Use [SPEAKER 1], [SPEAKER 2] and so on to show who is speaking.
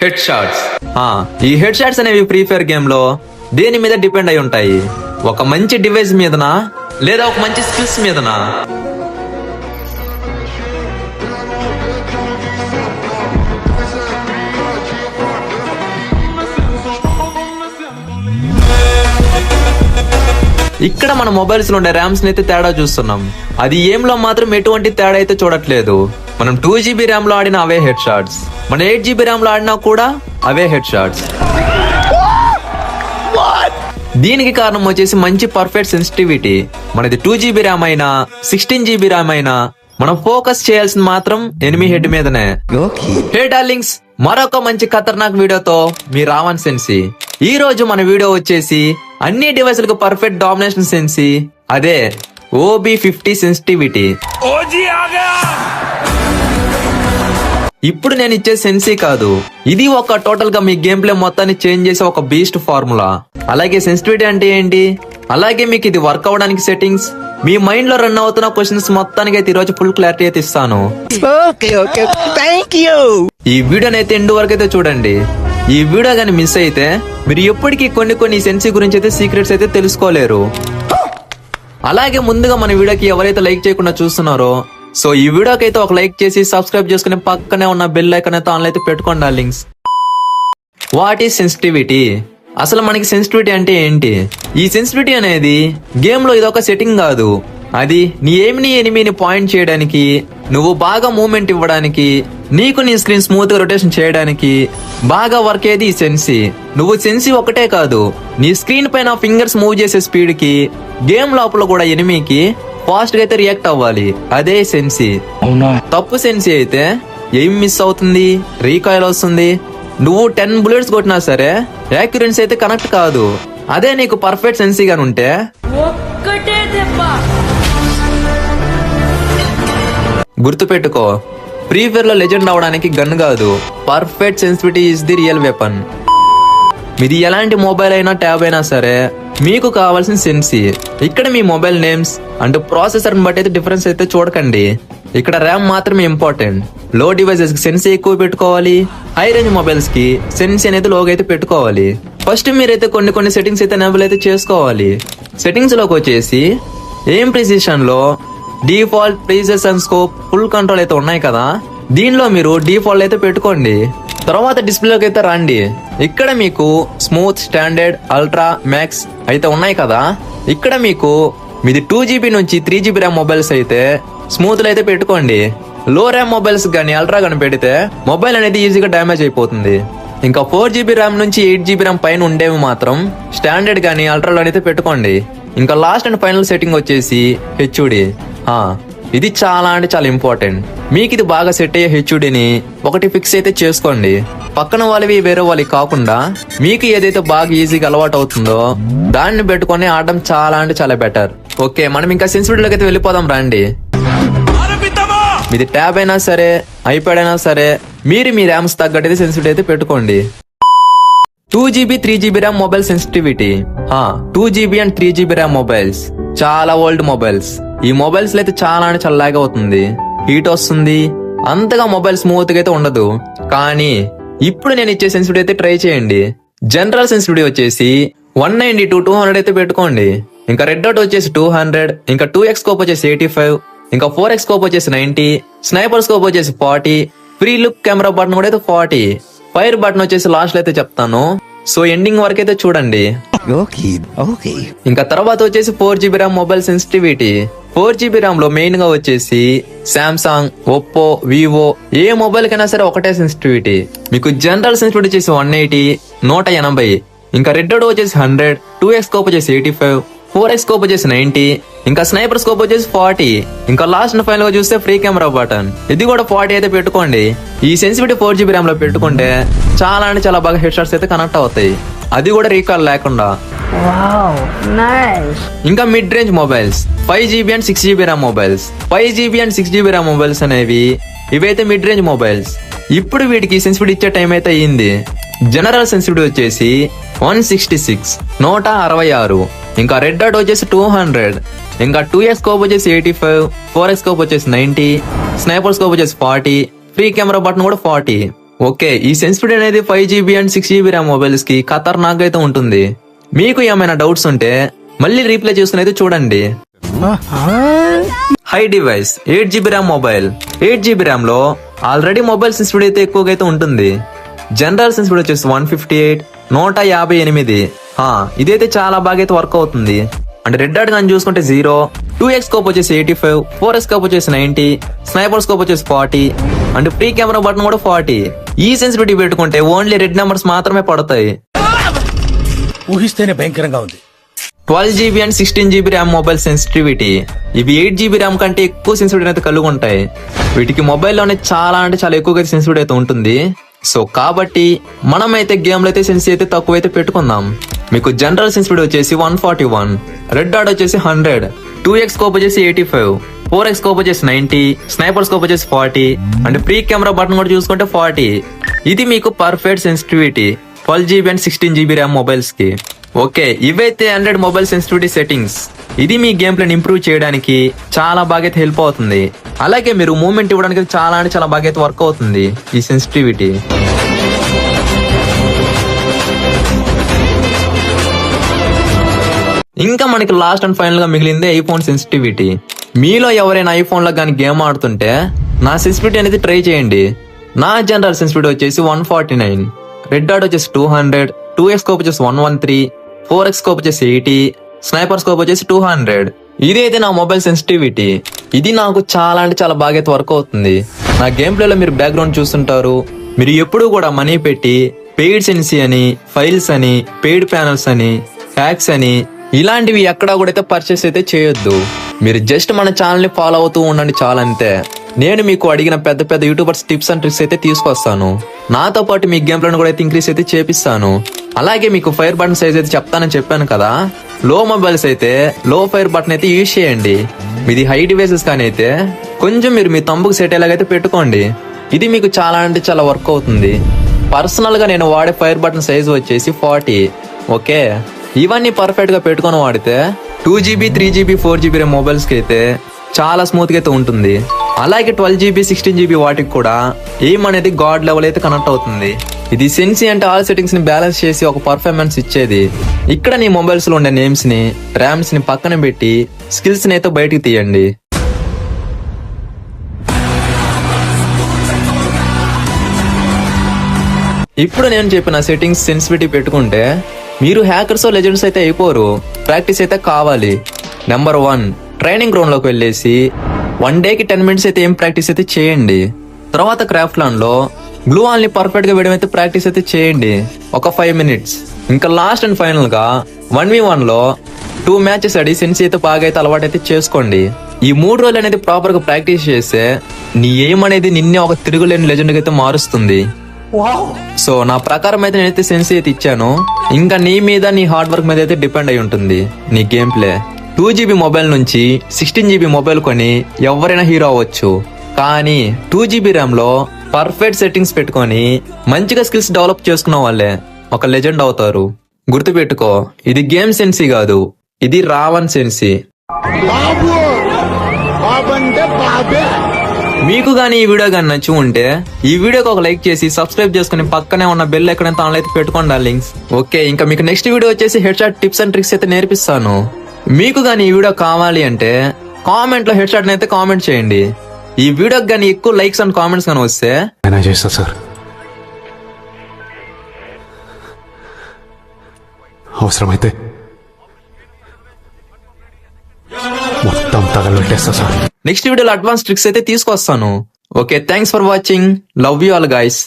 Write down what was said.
[SPEAKER 1] Head shots. ఈ head shots అనేవి free fire game లో దేని మీద డిపెండ్ అయి ఉంటాయి? ఒక మంచి డివైస్ మీదనా లేదా ఒక మంచి స్కిల్స్ మీదనా? ఇక్కడ మన మొబైల్స్ లో ఉండే ర్యామ్స్ అయితే తేడా చూస్తున్నాం. అది ఏం లో మాత్రం ఎటువంటి తేడా అయితే చూడట్లేదు. మనం 2GB ర్యామ్ లో ఆడిన అవే హెడ్ షాట్స్, మన 8GB ర్యామ్ లో ఆడినా కూడా అవే హెడ్ షాట్స్. దీనికి కారణం వచ్చేసి మంచి పర్ఫెక్ట్ సెన్సిటివిటీ. మనది 2GB ర్యామ్ అయినా 16GB ర్యామ్ అయినా మనం ఫోకస్ చేయాల్సింది మాత్రం ఎనిమి హెడ్ మీదనే. హే డార్లింగ్స్, మరొక మంచి ఖతర్నాక్ వీడియోతో మీ రావణ్ సెన్సి. ఈ రోజు మన వీడియో వచ్చేసి అన్ని డివైస్లకు పర్ఫెక్ట్ డామినేషన్ సెన్సి, అదే OB50 సెన్సిటివిటీ. ఇప్పుడు నేను ఇచ్చే సెన్సీ కాదు, ఇది ఒక టోటల్ గా మీ గేమ్ ప్లే మొత్తాన్ని చేంజ్ చేసే ఒక బీస్ట్ ఫార్ములా. అలాగే సెన్సిటివిటీ అంటే ఏంటి, అలాగే మీకు ఇది వర్క్ అవడానికి సెట్టింగ్స్, మీ మైండ్ లో రన్ అవుతున్న క్వశ్చన్స్ మొత్తానికి అయితే ఈరోజు ఫుల్ క్లారిటీ అయితే ఇస్తాను. ఈ వీడియోని అయితే ఎండ్ వరకు అయితే చూడండి. ఈ వీడియో గాని మిస్ అయితే మీరు ఎప్పటికీ కొన్ని సెన్సీ గురించి అయితే సీక్రెట్స్ అయితే తెలుసుకోలేరు. అలాగే ముందుగా మన వీడియోకి ఎవరైతే లైక్ చేయకుండా చూస్తున్నారో, సో ఈ వీడియోకి అయితే ఒక లైక్ చేసి సబ్స్క్రైబ్ చేసుకుని పక్కనే ఉన్న బెల్ ఐకాన్ అయితే ఆన్లో అయితే పెట్టుకోండి డార్లింగ్స్. What is sensitivity? అసలు మనకి సెన్సిటివిటీ అంటే ఏంటి? ఈ సెన్సిటివిటీ అనేది గేమ్ లో ఇదొక సెట్టింగ్ కాదు. అది నీ ఏమిని ఎనిమిని పాయింట్ చేయడానికి, నువ్వు బాగా మూవ్మెంట్ ఇవ్వడానికి, నీకు నీ స్క్రీన్ స్మూత్ గా రొటేషన్ చేయడానికి బాగా వర్క్ అయ్యేది ఈ సెన్సీ. నువ్వు సెన్సీ ఒకటే కాదు, నీ స్క్రీన్ పైన ఫింగర్స్ మూవ్ చేసే స్పీడ్ కి గేమ్ లోపల కూడా ఎనిమికి ఫాస్ట్ గా అయితే రియాక్ట్ అవ్వాలి, అదే సెన్సీ. తప్పు సెన్సీ అయితే ఏం మిస్ అవుతుంది, రీకాయిల్ వస్తుంది. నువ్వు 10 బుల్లెట్స్ కొట్టినా సరే యాక్యురెన్సీ అయితే కనెక్ట్ కాదు. అదే నీకు పర్ఫెక్ట్ సెన్సీ గాని ఉంటే గుర్తుపెట్టుకో, ఫ్రీ ఫైర్ లో లెజెండ్ అవడానికి గన్ కాదు, perfect sensitivity is the real weapon. మీది ఎలాంటి మొబైల్ అయినా ట్యాబ్ అయినా సరే మీకు కావాల్సిన సెన్సీ. ఇక్కడ మీ మొబైల్ నేమ్స్ అండ్ ప్రాసెసర్ బట్టి అయితే డిఫరెన్స్ అయితే చూడకండి. ఇక్కడ ర్యామ్ మాత్రమే ఇంపార్టెంట్. లో డివైసెస్ కి సెన్సీ ఎక్కువ పెట్టుకోవాలి, హై రేంజ్ మొబైల్స్ కి సెన్సీ అనేది లోగా అయితే పెట్టుకోవాలి. ఫస్ట్ మీరైతే కొన్ని సెట్టింగ్స్ అయితే ఎనేబుల్ అయితే చేసుకోవాలి. సెట్టింగ్స్ లోకి వచ్చేసి ఎయిమ్ ప్రిసిషన్ లో default precise and scope full control అయితే ఉన్నాయి కదా, దీనిలో మీరు డిఫాల్ట్ అయితే పెట్టుకోండి. తర్వాత డిస్ప్లేలోకి అయితే రండి. ఇక్కడ మీకు స్మూత్, స్టాండర్డ్, అల్ట్రా, మ్యాక్స్ అయితే ఉన్నాయి కదా. ఇక్కడ మీకు మీది 2GB నుంచి 3GB ర్యామ్ మొబైల్స్ అయితే స్మూత్ లో అయితే పెట్టుకోండి. లో ర్యామ్ మొబైల్స్ గానీ అల్ట్రా గానీ పెడితే మొబైల్ అనేది ఈజీగా డ్యామేజ్ అయిపోతుంది. ఇంకా 4GB ర్యామ్ నుంచి 8GB ర్యామ్ పైన ఉండేవి మాత్రం స్టాండర్డ్ గానీ అల్ట్రాలో అయితే పెట్టుకోండి. ఇంకా లాస్ట్ అండ్ ఫైనల్ సెట్టింగ్ వచ్చేసి HUD. ఇది చాలా అంటే చాలా ఇంపార్టెంట్. మీకు ఇది బాగా సెట్ అయ్యే HUDని ఒకటి ఫిక్స్ అయితే చేసుకోండి. పక్కన వాళ్ళవి వేరే వాళ్ళవి కాకుండా మీకు ఏదైతే బాగా ఈజీగా అలవాటు అవుతుందో దాన్ని పెట్టుకొని ఆడడం చాలా అంటే చాలా బెటర్. ఓకే, మనం ఇంకా సెన్సిటివిటీలోకి అయితే వెళ్ళిపోదాం రండి. మీది ట్యాబ్ అయినా సరే, ఐప్యాడ్ అయినా సరే, మీరు మీ ర్యామ్స్ తగ్గట్టు అయితే సెన్సిటివిటీ అయితే పెట్టుకోండి. 2GB 3GB RAM mobile sensitivity. 2GB and 3GB RAM mobiles చాలా ఓల్డ్ మొబైల్స్. ఈ మొబైల్స్ లో అయితే చాలా అంటే చాలా లాగ్ అవుతుంది, హీట్ వస్తుంది, అంతగా మొబైల్ స్మూత్ గా అయితే ఉండదు. కానీ ఇప్పుడు నేను ఇచ్చే సెన్సిటివిటీ అయితే ట్రై చేయండి. జనరల్ సెన్సిటివిటీ వచ్చేసి 190 to 200 అయితే పెట్టుకోండి. ఇంకా రెడ్ డాట్ వచ్చేసి 200, ఇంకా 2x స్కోప్ వచ్చేసి 85, ఇంకా 4x స్కోప్ వచ్చేసి 90, స్నైపర్ స్కోప్ వచ్చేసి 40, ఫ్రీ లుక్ కెమెరా బటన్ కూడా అయితే 40, ఫైర్ బటన్ వచ్చేసి లాస్ట్ లో అయితే చెప్తాను. సో ఎండింగ్ వరకు అయితే చూడండి. ఇంకా తర్వాత వచ్చేసి 4GB RAM mobile sensitivity. 4GB RAM లో మెయిన్ గా వచ్చేసి సామ్సంగ్, ఒప్పో, వివో ఏ మొబైల్ కైనా సరే ఒకటే సెన్సిటివిటీ. మీకు జనరల్ సెన్సిటివిటీ వచ్చేసి 180, 180. ఇంకా రెడ్ డాట్ వచ్చేసి 100, 2x స్కోప్ వచ్చేసి 85, 4x స్కోప్ వచ్చేసి 90, ఇంకా స్నైపర్ స్కోప్ వచ్చేసి 40, ఇంకా లాస్ట్ ఫైనల్ గా చూస్తే ఫ్రీ కెమెరా బటన్ ఇది కూడా 40 అయితే పెట్టుకోండి. ఈ సెన్సిటివిటీ 4GB ర్యామ్ లో పెట్టుకుంటే చాలా అంటే చాలా బాగా హెడ్ షాట్స్ అయితే కనెక్ట్ అవుతాయి, అది కూడా రీకాల్ లేకుండా. ఇంకా mid range mobiles 5GB and 6GB RAM mobiles. 5GB and 6GB RAM mobiles అనేవి ఇవైతే మిడ్ రేంజ్ మొబైల్స్. ఇప్పుడు వీటికి సెన్సిటివిటీ ఇచ్చే టైం అయితే అయ్యింది. జనరల్ సెన్సిటివిటీ వచ్చేసి 166 166, ఇంకా రెడ్ డాట్ వచ్చేసి 200, ఇంకా 2x స్కోప్ వచ్చేసి 85, 4x స్కోప్ వచ్చేసి 90, స్నైపర్ స్కోప్ వచ్చేసి 40, ఫ్రీ కెమెరా బటన్ కూడా 40. ఓకే, ఈ సెన్సిటివిటీ అనేది 5GB and 6GB RAM mobiles కి ఖతర్నాక్ అయితే ఉంటుంది. మీకు ఏమైనా డౌట్స్ ఉంటే మళ్ళీ రీప్లే చేసుకుని అయితే చూడండి. High device 8GB RAM mobile. 8GB RAM లో ఆల్రెడీ మొబైల్ సెన్సిటివిటీ అయితే ఎక్కువగా అయితే ఉంటుంది. జనరల్ సెన్సిటివిటీ వచ్చేసి 158 158. ఇదైతే చాలా బాగా అయితే వర్క్ అవుతుంది. అంటే రెడ్ డాట్ కానీ చూసుకుంటే 0, 2x స్కోప్ వచ్చేసి 85, 4x స్కోప్ వచ్చేసి 90, స్నైపర్ స్కోప్ వచ్చేసి 40, అంటే ఫ్రీ కెమెరా బటన్ కూడా 40. ఈ సెన్సిటివిటీ పెట్టుకుంటే ఓన్లీ రెడ్ నెంబర్స్ మాత్రమే పడతాయి.
[SPEAKER 2] ఊహిస్తేనే భయంకరంగా ఉంది.
[SPEAKER 1] 12GB and 16GB RAM mobile sensitivity. ఇవి 8GB ర్యామ్ కంటే ఎక్కువ సెన్సిటివిటీ అయితే కలిగి ఉంటాయి. వీటికి మొబైల్లోనే చాలా అంటే చాలా ఎక్కువగా సెన్సిటివిటీ అయితే ఉంటుంది. సో కాబట్టి మనమైతే గేమ్ లో అయితే సెన్సిటివిటీ అయితే తక్కువైతే పెట్టుకుందాం. మీకు జనరల్ సెన్సిటివిటీ వచ్చేసి 141, రెడ్ డాట్ వచ్చేసి 100, 2x స్కోప్ వచ్చేసి 85, 4x స్కోప్ వచ్చేసి 90, స్నైపర్ స్కోప్ వచ్చేసి 40, అంటే ఫ్రీ కెమెరా బటన్ కూడా చూసుకుంటే 40. ఇది మీకు perfect sensitivity 12GB and 16GB RAM mobiles కి. ఓకే, ఇవైతే 100 మొబైల్ సెన్సిటివిటీ సెట్టింగ్స్. ఇది మీ గేమ్ ప్లేని ఇంప్రూవ్ చేయడానికి చాలా బాగా అయితే హెల్ప్ అవుతుంది. అలాగే మీరు మూవ్మెంట్ ఇవ్వడానికి చాలా అంటే చాలా బాగా అయితే వర్క్ అవుతుంది ఈ సెన్సిటివిటీ. ఇంకా మనకి లాస్ట్ అండ్ ఫైనల్ గా మిగిలింది ఐఫోన్ సెన్సిటివిటీ. మీలో ఎవరైనా ఐఫోన్ లో కానీ గేమ్ ఆడుతుంటే నా సెన్సిటివిటీ అనేది ట్రై చేయండి. నా జనరల్ సెన్సిటివిటీ వచ్చేసి 149, రెడ్ డాట్ వచ్చేసి 200, 2x స్కోప్ వచ్చేసి 113, 4x స్కోప్ వచ్చేసి 80, స్నైపర్ స్కోప్ వచ్చేసి 200. ఇదైతే నా మొబైల్ సెన్సిటివిటీ. ఇది నాకు చాలా అంటే చాలా బాగా అయితే వర్క్ అవుతుంది. నా గేమ్ ప్లేలో మీరు బ్యాక్గ్రౌండ్ చూస్తుంటారు. మీరు ఎప్పుడూ కూడా మనీ పెట్టి పెయిడ్ సెన్సీ అని, ఫైల్స్ అని, పెయిడ్ ప్యానల్స్ అని, హ్యాక్స్ అని ఇలాంటివి ఎక్కడా కూడా అయితే పర్చేస్ అయితే చేయొద్దు. మీరు జస్ట్ మన ఛానల్ ని ఫాలో అవుతూ ఉండండి చాలంతే. నేను మీకు అడిగిన పెద్ద పెద్ద యూట్యూబర్స్ టిప్స్ అండ్ ట్రిక్స్ అయితే తీసుకొస్తాను. నాతో పాటు మీ గేమ్ ప్లేను కూడా అయితే ఇంక్రీస్ అయితే చేపిస్తాను. అలాగే మీకు ఫైర్ బటన్ సైజ్ అయితే చెప్తానని చెప్పాను కదా. లో మొబైల్స్ అయితే లో ఫైర్ బటన్ అయితే యూజ్ చేయండి. మీది హై డివైసెస్ కానీ అయితే కొంచెం మీరు మీ తంబుకు సెట్ అయ్యేలాగైతే పెట్టుకోండి. ఇది మీకు చాలా అంటే చాలా వర్క్ అవుతుంది. పర్సనల్ గా నేను వాడే ఫైర్ బటన్ సైజ్ వచ్చేసి 40. ఓకే, ఇవన్నీ పర్ఫెక్ట్ గా పెట్టుకొని వాడితే 2GB 3GB 4GB మొబైల్స్ కి అయితే చాలా స్మూత్ గా అయితే ఉంటుంది. అలాగే 12GB 16GB వాటికి కూడా ఎయిమ్ అనేది గాడ్ లెవెల్ అయితే కనెక్ట్ అవుతుంది. ఇది సెన్సీ అంటే ఆల్ సెట్టింగ్స్ ని బ్యాలెన్స్ చేసి ఒక పర్ఫార్మెన్స్ ఇచ్చేది. ఇక్కడ నీ మొబైల్స్ లో ఉండే నేమ్స్ ని, ర్యామ్స్ ని పక్కన పెట్టి స్కిల్స్ ని అయితే బయటికి తీయండి. ఇప్పుడు నేను చెప్పిన సెట్టింగ్స్ సెన్సిటివిటీ పెట్టుకుంటే మీరు హ్యాకర్స్ లెజెండ్స్ అయితే అయిపోరు. ప్రాక్టీస్ అయితే కావాలి. నెంబర్ 1, ట్రైనింగ్ గ్రౌండ్ లోకి వెళ్ళేసి 1 డేకి 10 మినిట్స్ అయితే ఏం ప్రాక్టీస్ అయితే చేయండి. తర్వాత క్రాఫ్ట్ ల్యాండ్ లో గ్లూ వాల్ ని పర్ఫెక్ట్ గా వేయడం అయితే ప్రాక్టీస్ అయితే చేయండి ఒక 5 మినిట్స్. ఇంకా లాస్ట్ అండ్ ఫైనల్ గా 1v1 లో 2 మ్యాచెస్ ఆడి సెన్స్ అయితే బాగా అయితే అలవాటు అయితే చేసుకోండి. ఈ 3 రోజులు అనేది ప్రాపర్ గా ప్రాక్టీస్ చేస్తే నీ ఎయిమ్ అనేది నిన్నే ఒక తిరుగులేని లెజెండ్ అయితే మారుస్తుంది. సో నా ప్రకారం అయితే నేనైతే సెన్స్ అయితే ఇచ్చాను. ఇంకా నీ మీద నీ హార్డ్ వర్క్ మీద అయితే డిపెండ్ అయి ఉంటుంది నీ గేమ్ ప్లే. 2GB మొబైల్ నుంచి 16GB మొబైల్ కొని ఎవరైనా హీరో అవ్వచ్చు. కానీ 2GB ర్యామ్ లో పర్ఫెక్ట్ సెట్టింగ్స్ పెట్టుకొని మంచిగా స్కిల్స్ డెవలప్ చేసుకున్న వాళ్ళే ఒక లెజెండ్ అవుతారు. గుర్తుపెట్టుకో, ఇది గేమ్ సెన్సీ కాదు, ఇది రావణ్ సెన్సీ. మీకు గానీ ఈ వీడియో గానీ నచ్చి ఉంటే ఈ వీడియోకి ఒక లైక్ చేసి సబ్స్క్రైబ్ చేసుకుని పక్కనే ఉన్న బెల్ ఎక్కడైతే ఆన్లో అయితే పెట్టుకోండి లింక్స్. ఓకే, ఇంకా మీకు నెక్స్ట్ వీడియో వచ్చేసి head shot tips and tricks అయితే నేర్పిస్తాను. మీకు గానీ ఈ వీడియో కావాలి అంటే కామెంట్ లో హెడ్ షాట్ అయితే కామెంట్ చేయండి. ఈ వీడియోకి గానీ ఎక్కువ లైక్స్ అండ్ కామెంట్స్ గానీ వస్తే
[SPEAKER 3] చేస్తా సార్, అవసరమైతే మొత్తం తగలెట్టేస్తా సార్.
[SPEAKER 1] నెక్స్ట్ వీడియోలో అడ్వాన్స్ ట్రిక్స్ అయితే తీసుకొస్తాను. Okay, thanks for watching. Love you all guys.